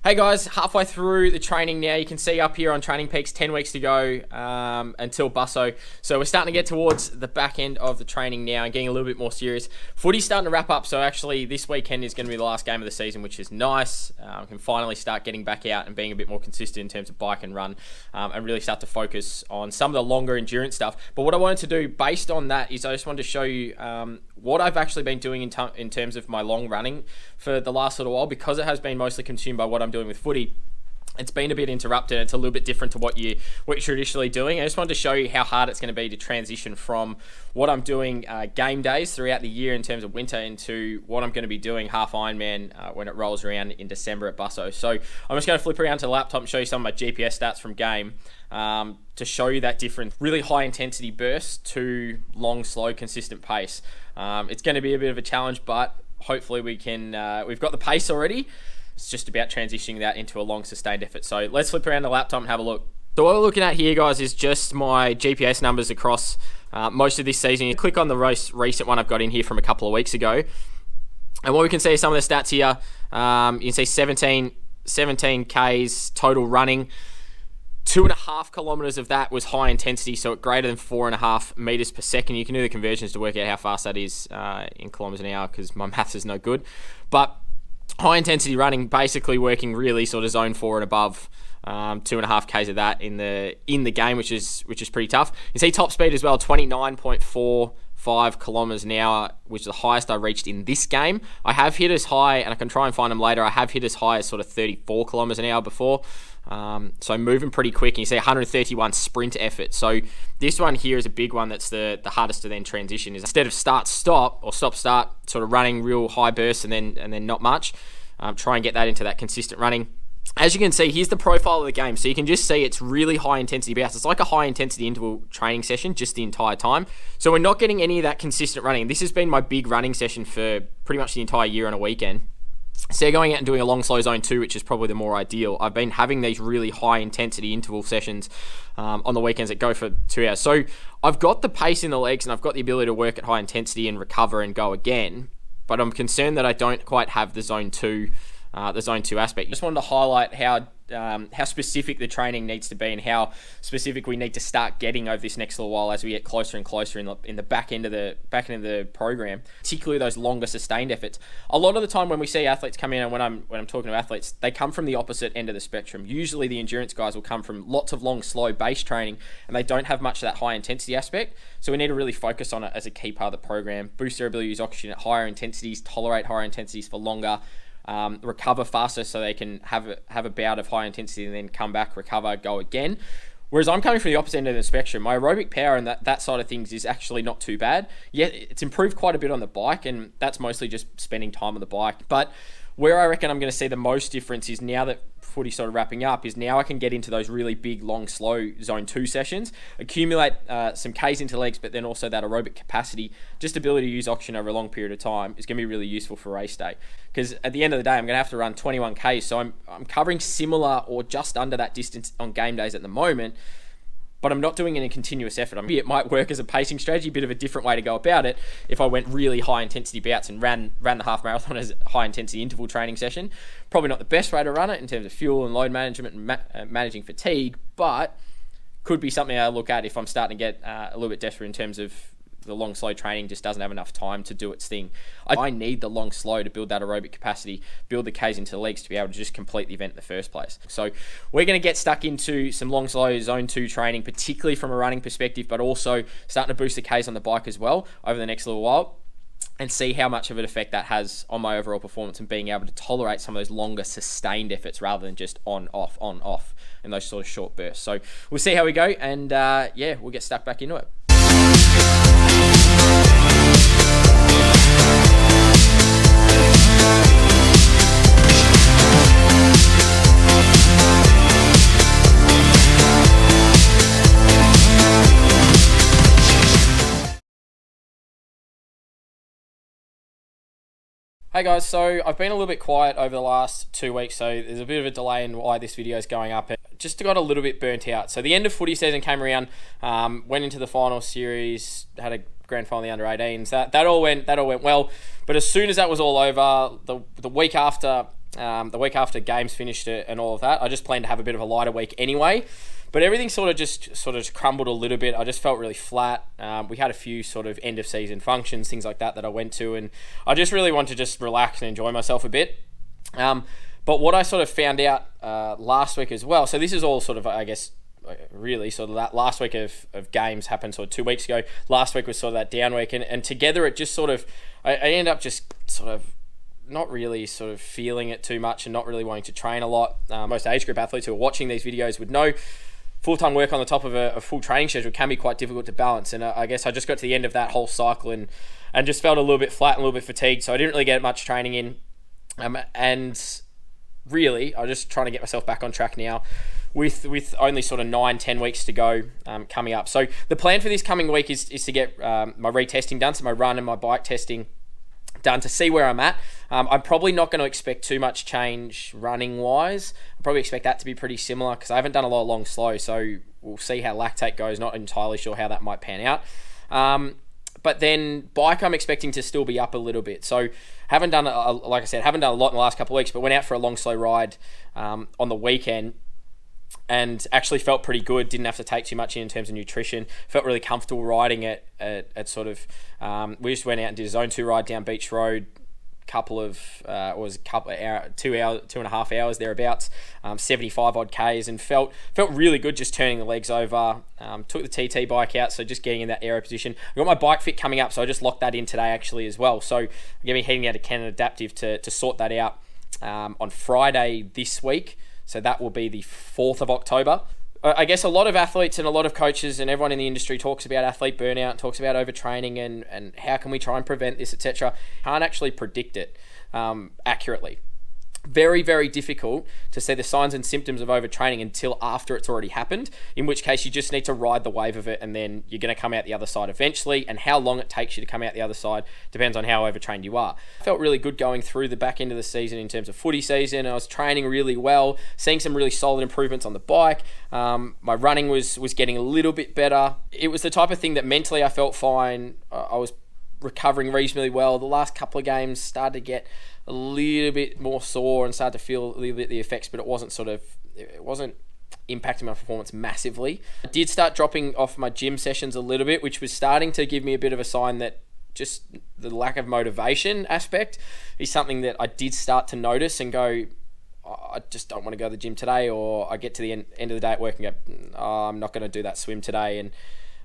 Hey guys, halfway through the training now. You can see up here on Training Peaks, 10 weeks to go until Busso. So we're starting to get towards the back end of the training now and getting a little bit more serious. Footy's starting to wrap up, so actually this weekend is going to be the last game of the season, which is nice. We can finally start getting back out and being a bit more consistent in terms of bike and run, and really start to focus on some of the longer endurance stuff. But what I wanted to do based on that is I just wanted to show you what I've actually been doing in terms of my long running for the last little while, because it has been mostly consumed by what I'm doing with footy. It's been a bit interrupted. It's a little bit different to what you're traditionally doing. I just wanted to show you how hard it's going to be to transition from what I'm doing game days throughout the year in terms of winter into what I'm going to be doing half Ironman when it rolls around in December at Busso. So I'm just going to flip around to the laptop and show you some of my GPS stats from game to show you that different, really high intensity burst to long, slow, consistent pace. It's going to be a bit of a challenge, but hopefully we can. We've got the pace already. It's just about transitioning that into a long, sustained effort. So let's flip around the laptop and have a look. So what we're looking at here, guys, is just my GPS numbers across most of this season. You click on the most recent one I've got in here from a couple of weeks ago. And what we can see is some of the stats here. You can see 17 Ks total running. 2.5 kilometers of that was high intensity, so at greater than 4.5 meters per second. You can do the conversions to work out how fast that is in kilometers an hour, because my maths is no good. But high intensity running, basically working really sort of zone 4 and above, 2.5 Ks of that in the game, which is pretty tough. You see top speed as well, 29.45 kilometers an hour, which is the highest I reached in this game. I have hit as high, and I can try and find them later, I have hit as high as sort of 34 kilometers an hour before. So moving pretty quick, and you see 131 sprint effort. So this one here is a big one that's the hardest to then transition, is instead of start-stop or stop-start, sort of running real high bursts and then not much, try and get that into that consistent running. As you can see, here's the profile of the game. So you can just see it's really high intensity bounce. It's like a high intensity interval training session just the entire time. So we're not getting any of that consistent running. This has been my big running session for pretty much the entire year on a weekend. So going out and doing a long slow zone 2, which is probably the more ideal. I've been having these really high intensity interval sessions on the weekends that go for 2 hours. So I've got the pace in the legs and I've got the ability to work at high intensity and recover and go again. But I'm concerned that I don't quite have the zone 2 aspect. Just wanted to highlight how specific the training needs to be and how specific we need to start getting over this next little while as we get closer and closer in the back end of the program, particularly those longer sustained efforts. A lot of the time when we see athletes come in, and when I'm talking to athletes, they come from the opposite end of the spectrum. Usually the endurance guys will come from lots of long, slow base training, and they don't have much of that high intensity aspect. So we need to really focus on it as a key part of the program. Boost their ability to use oxygen at higher intensities, tolerate higher intensities for longer, recover faster so they can have a bout of high intensity and then come back, recover, go again. Whereas I'm coming from the opposite end of the spectrum. My aerobic power and that side of things is actually not too bad. Yet it's improved quite a bit on the bike, and that's mostly just spending time on the bike. But where I reckon I'm going to see the most difference is now that footy's sort of wrapping up, is now I can get into those really big, long, slow zone 2 sessions, accumulate some Ks into legs, but then also that aerobic capacity, just ability to use oxygen over a long period of time is going to be really useful for race day. Because at the end of the day, I'm going to have to run 21 Ks, so I'm covering similar or just under that distance on game days at the moment, but I'm not doing it in a continuous effort. It might work as a pacing strategy, a bit of a different way to go about it if I went really high intensity bouts and ran the half marathon as a high intensity interval training session. Probably not the best way to run it in terms of fuel and load management and managing fatigue, but could be something I look at if I'm starting to get a little bit desperate in terms of the long slow training just doesn't have enough time to do its thing. I need the long slow to build that aerobic capacity, build the Ks into the legs to be able to just complete the event in the first place. So we're going to get stuck into some long slow zone 2 training, particularly from a running perspective, but also starting to boost the Ks on the bike as well over the next little while, and see how much of an effect that has on my overall performance and being able to tolerate some of those longer sustained efforts rather than just on, off in those sort of short bursts. So we'll see how we go, and we'll get stuck back into it. Hey guys, so I've been a little bit quiet over the last 2 weeks, so there's a bit of a delay in why this video is going up. Just got a little bit burnt out. So the end of footy season came around, went into the final series, had a grand final in the under-18s. That all went well. But as soon as that was all over, the week after the week after games finished and all of that. I just planned to have a bit of a lighter week anyway. But everything sort of just crumbled a little bit. I just felt really flat. We had a few sort of end of season functions, things like that I went to, and I just really wanted to just relax and enjoy myself a bit. But what I sort of found out last week as well, so this is all sort of, I guess, really sort of that last week of games happened sort of 2 weeks ago. Last week was sort of that down week, and together it just sort of, I ended up just sort of not really sort of feeling it too much and not really wanting to train a lot. Most age group athletes who are watching these videos would know full-time work on the top of a full training schedule can be quite difficult to balance. And I guess I just got to the end of that whole cycle and just felt a little bit flat and a little bit fatigued. So I didn't really get much training in. And really, I'm just trying to get myself back on track now with only sort of 9-10 weeks to go coming up. So the plan for this coming week is to get my retesting done, so my run and my bike testing done to see where I'm at. I'm probably not going to expect too much change running wise. I probably expect that to be pretty similar because I haven't done a lot of long slow, so we'll see how lactate goes. Not entirely sure how that might pan out. But then bike, I'm expecting to still be up a little bit. So haven't done like I said, haven't done a lot in the last couple of weeks, but went out for a long slow ride on the weekend. And actually felt pretty good. Didn't have to take too much in terms of nutrition. Felt really comfortable riding at sort of. We just went out and did a zone 2 ride down Beach Road. Couple of 2.5 hours thereabouts. 75 odd Ks and felt really good just turning the legs over. Took the TT bike out, so just getting in that aero position. I got my bike fit coming up, so I just locked that in today actually as well. So I'm gonna be heading out to Canon Adaptive to sort that out on Friday this week. So that will be the 4th of October. I guess a lot of athletes and a lot of coaches and everyone in the industry talks about athlete burnout, talks about overtraining and how can we try and prevent this, etc. Can't actually predict it accurately. Very, very difficult to see the signs and symptoms of overtraining until after it's already happened, in which case you just need to ride the wave of it and then you're going to come out the other side eventually, and how long it takes you to come out the other side depends on how overtrained you are. I felt really good going through the back end of the season in terms of footy season. I was training really well, seeing some really solid improvements on the bike. My running was getting a little bit better. It was the type of thing that mentally I felt fine. I was recovering reasonably well. The last couple of games started to get a little bit more sore and started to feel a little bit the effects, but it wasn't impacting my performance massively. I did start dropping off my gym sessions a little bit, which was starting to give me a bit of a sign that just the lack of motivation aspect is something that I did start to notice and go, I just don't want to go to the gym today, or I get to the end of the day at work and go, I'm not going to do that swim today, and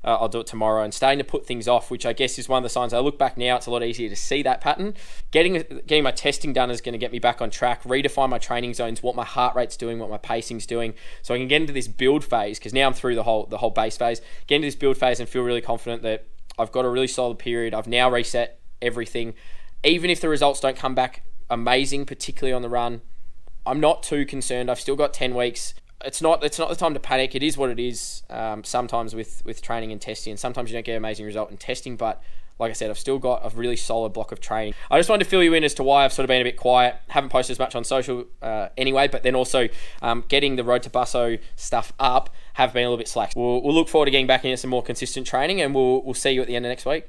I'll do it tomorrow, and starting to put things off, which I guess is one of the signs. I look back now, it's a lot easier to see that pattern. Getting my testing done is going to get me back on track, redefine my training zones, what my heart rate's doing, what my pacing's doing, so I can get into this build phase, because now I'm through the whole base phase, get into this build phase and feel really confident that I've got a really solid period. I've now reset everything. Even if the results don't come back amazing, particularly on the run, I'm not too concerned. I've still got 10 weeks. It's not the time to panic. It is what it is. Sometimes with training and testing, and sometimes you don't get an amazing result in testing, but like I said, I've still got a really solid block of training. I just wanted to fill you in as to why I've sort of been a bit quiet. Haven't posted as much on social anyway, but then also getting the Road to Busso stuff up have been a little bit slack. We'll look forward to getting back into some more consistent training, and we'll see you at the end of next week.